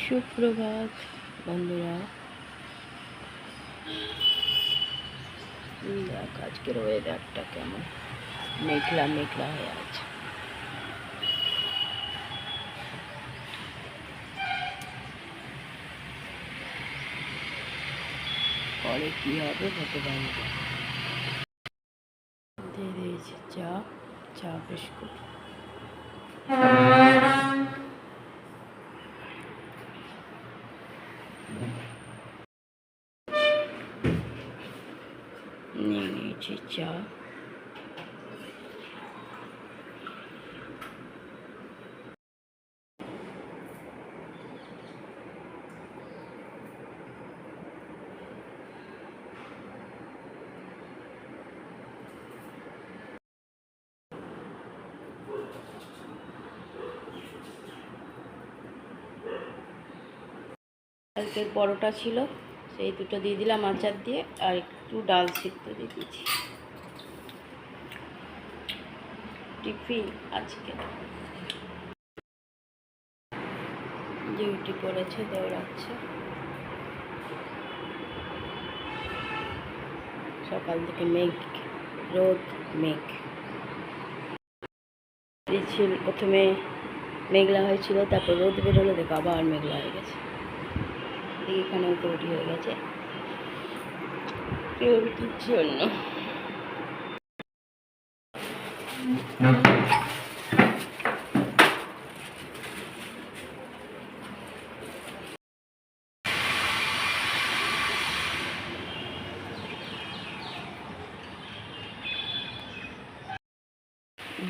সুপ্রভাত বন্ধুরা। দেখ আজকের ওয়েদারটা কেমন, মেঘলা মেঘলা হয়ে আছে। পরে কি হবে ভগবান দিয়ে দিয়েছে। চা বিস্কুট। নিয়ে নিয়েছি চা। কালকের পরোটা ছিল, সেই দুটো দিয়ে দিলাম আচার দিয়ে, আর একটু ডাল সিদ্ধ দিয়ে দিয়েছি। টিফিন আজকে ডিউটি করেছে, দৌড়াচ্ছে। সকাল থেকে মেঘ, রোদ, মেঘ ছিল। প্রথমে মেঘলা হয়েছিল, তারপর রোদ বেরোলো, দেখো আবার মেঘলা হয়ে গেছে। এখানেও তৈরি হয়ে গেছে রোদের জন্য।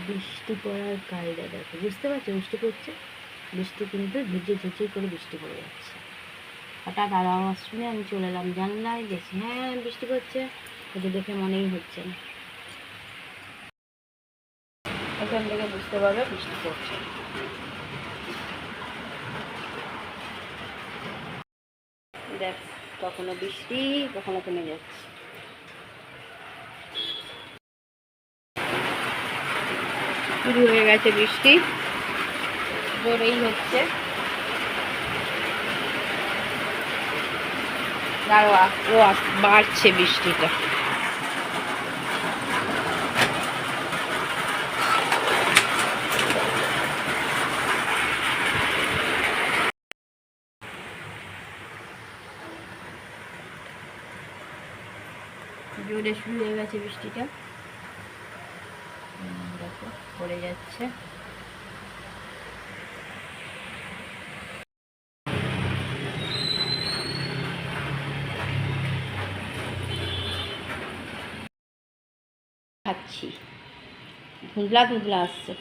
বৃষ্টি পড়ার কায়দা দেখো, বুঝতে পারছো? বৃষ্টি পড়ছে, বৃষ্টি কিন্তু ঝিরঝির ঝিরঝির করে বৃষ্টি পড়ে যাচ্ছে। হঠাৎ আর আওয়াজ শুনে আমি চলে এলাম জানলায়, দেখছি হ্যাঁ বৃষ্টি পড়ছে, কিন্তু দেখে মনেই হচ্ছে না। এখান থেকে বুঝতে পারবে বৃষ্টি পড়ছে। দেখ, কখনো বৃষ্টি কখনো থেমে যাচ্ছে। শুরু হয়ে গেছে বৃষ্টি, জোরেই হচ্ছে। বাড়ছে বৃষ্টিটা। জোরে শুরু হয়ে গেছে বৃষ্টিটা, দেখো পড়ে যাচ্ছে। খাচ্ছি, ধুঁধলা ধুঁধলা আসছে।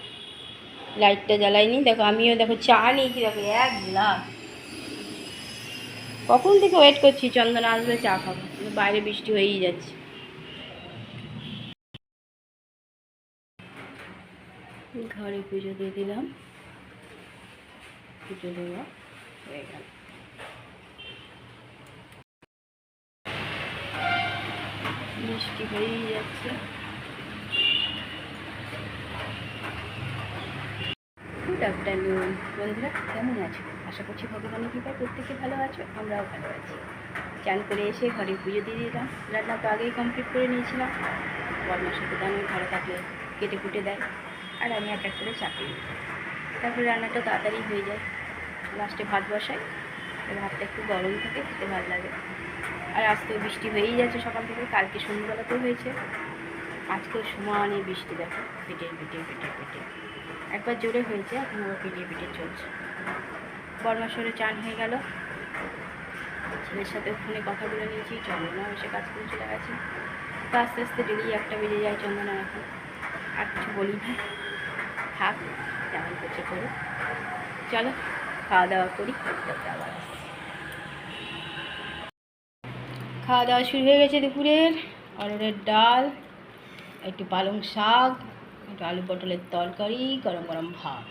লাইটটা জ্বালাইনি, দেখো আমিও দেখো চা নিয়েছি, দেখো এক গ্লাস। কখন থেকে ওয়েট করছি চন্দনা আসবে চা খাবো, বাইরে বৃষ্টি হয়েই যাচ্ছে। ঘরে পুজো দিয়ে দিলাম, পুজো দেওয়া হয়ে গেল। বৃষ্টি হয়েই যাচ্ছে। গুড আফটারনুন বন্ধুরা, কেমন আছো? আশা করছি ভগবানের কৃপায় প্রত্যেকে ভালো আছো, আমরাও ভালো আছি। চান করে এসে ঘরে পুজো দিয়ে দিলাম। রান্না তো আগেই কমপ্লিট করে নিয়েছিলাম। বর্মার সাথে তো আমি ঘরে থাকলে কেটে কুটে দেয়, আর আমি এক এক করে চাপিয়ে দিই। তারপরে রান্নাটা তাড়াতাড়ি হয়ে যায়। লাস্টে ভাত বসাই, ভাতটা একটু গরম থাকে, খেতে ভালো লাগে। আর আজকেও বৃষ্টি হয়েই যাচ্ছে সকাল থেকে, কালকে সন্ধ্যাবেলাতেও হয়েছে, আজকেও সমানে বৃষ্টি। দেখো পেটে পেটে পেটে পেটে একবার জোরে হয়েছে, এখন আবার পেটে পেটে চলছে। বর্মার সরে চান হয়ে গেল, ছেলের সাথে ফোনে কথা বলে নিয়েছি। চন্দনা এসে কাজ করে চলে গেছে। তো আস্তে আস্তে ডেলি একটা বেজে যায় চন্দনা। এখন আর কিছু বলি না, থাক যেমন করছে করো। চলো খাওয়া দাওয়া করি, আবার খাওয়া দাওয়া শুরু হয়ে গেছে দুপুরের। অরহরের ডাল, একটু পালং শাক, একটু আলু পটলের তরকারি, গরম গরম ভাত।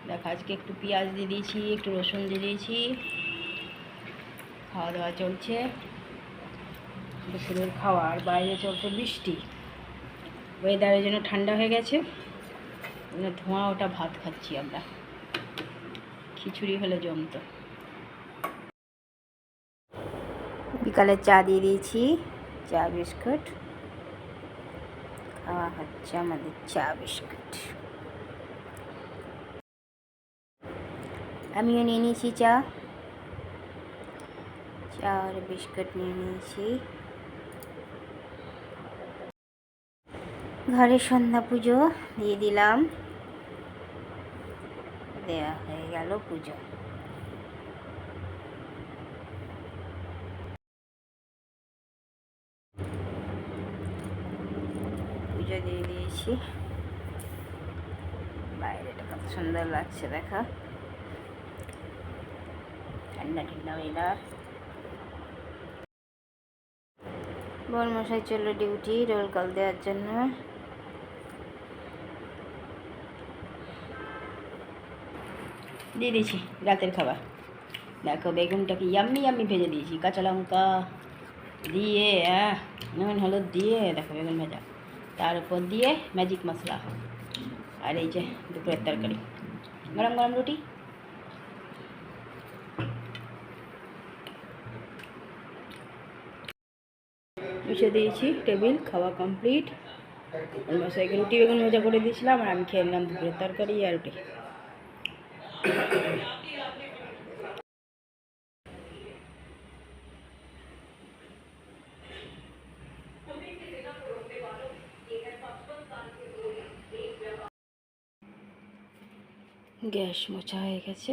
দেখ আজকে একটু পেঁয়াজ দিয়ে দিয়েছি, একটু রসুন দিয়ে দিয়েছি। খাওয়া দাওয়া চলছে, দুপুরের খাওয়া। আর বাইরে চলছে বৃষ্টি, ওয়েদারের জন্য ঠান্ডা হয়ে গেছে, ধোঁয়া ওটা ভাত খাচ্ছি আমরা। খিচুড়ি হলে জমতো। বিকালে চা দিয়ে দিয়েছি, চা বিস্কুট খাওয়া হচ্ছে আমাদের চা বিস্কুট। আমিও নিয়ে নিয়েছি চা আর বিস্কুট নিয়ে নিয়েছি। ঘরে সন্ধ্যা পুজো দিয়ে দিলাম, দেওয়া হয়ে গেল পুজো। পুজো দিয়ে দিয়েছি। বাইরেটা কত সুন্দর লাগছে দেখা, ঠান্ডা ঠান্ডা ওয়েদার। বরমশাই চললো ডিউটি রোল কল দেওয়ার জন্য। দিয়ে দিয়েছি রাতের খাবার। দেখো বেগুনটাকে ইয়াম্মি ইয়াম্মি ভেজে দিয়েছি, কাঁচা লঙ্কা দিয়ে নুন হলুদ দিয়ে দেখো বেগুন ভাজা, তার উপর দিয়ে ম্যাজিক মশলা। আর এই যে দুপুরের তরকারি, গরম গরম রুটি। বসে দিয়েছি টেবিল, খাওয়া কমপ্লিট। মশাইকে রুটি বেগুন ভাজা করে দিয়েছিলাম আর আমি খেয়ে নিলাম দুপুরের তরকারি আর রুটি। গ্যাস মোছা হয়ে গেছে,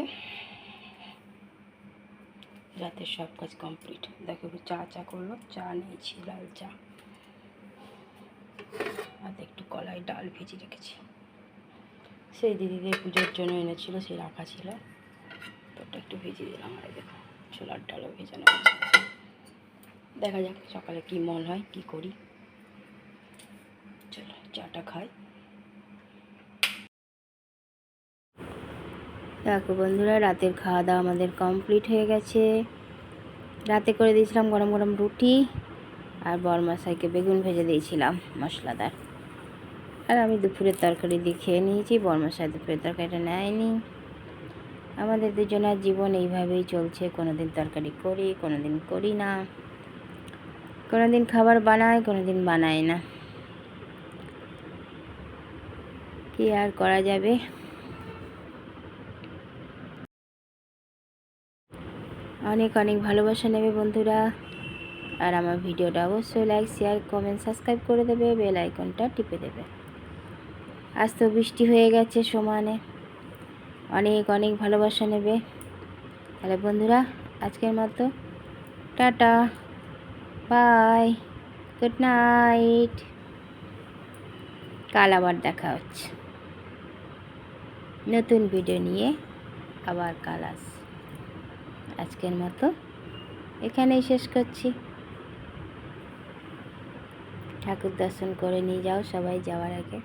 রাতের সব কাজ কমপ্লিট। দেখো চা করলো, চা নিয়েছি লাল চা, আর একটু কলাই ডাল ভেজে রেখেছি, সেই দিদিদের পুজোর জন্য এনেছিল, সেই রাখা ছিল, তো ওটা একটু ভেজে দিলাম। আর দেখো ছোলার ডালও ভেজানো আছে। দেখা যাক সকালে কি মন হয়, কি করি। চলো চাটা খাই। দেখো বন্ধুরা, রাতের খাওয়া দাওয়া আমাদের কমপ্লিট হয়ে গেছে। রাতে করে দিয়েছিলাম গরম গরম রুটি, আর বরমশাইকে বেগুন ভেজে দিয়েছিলাম মশলাদার। আর আমি দুপুরের তরকারি দিয়ে খেয়ে নিয়েছি, বরমশাই দুপুরের তরকারিটা নেয়নি। আমাদের দুজনের জীবন এইভাবেই চলছে, কোনো দিন তরকারি করি, কোনো দিন করি না, কোনো দিন খাবার বানাই, কোনো দিন বানাই না। কি আর করা যাবে। অনেক অনেক ভালোবাসা নেবে বন্ধুরা, আর আমার ভিডিওটা অবশ্যই লাইক শেয়ার কমেন্ট সাবস্ক্রাইব করে দেবে, বেল আইকনটা টিপে দেবে। আজ তো বৃষ্টি হয়ে গেছে সমানে, অনেক অনেক ভালোবাসা নেবে। তাহলে বন্ধুরা আজকের মতো টাটা, বাই, গুড নাইট। কাল আবার দেখা হচ্ছে নতুন ভিডিও নিয়ে, আবার কাল আজকের মতো এখানেই শেষ করছি। ঠাকুর দর্শন করে নিয়ে যাও সবাই যাওয়ার আগে।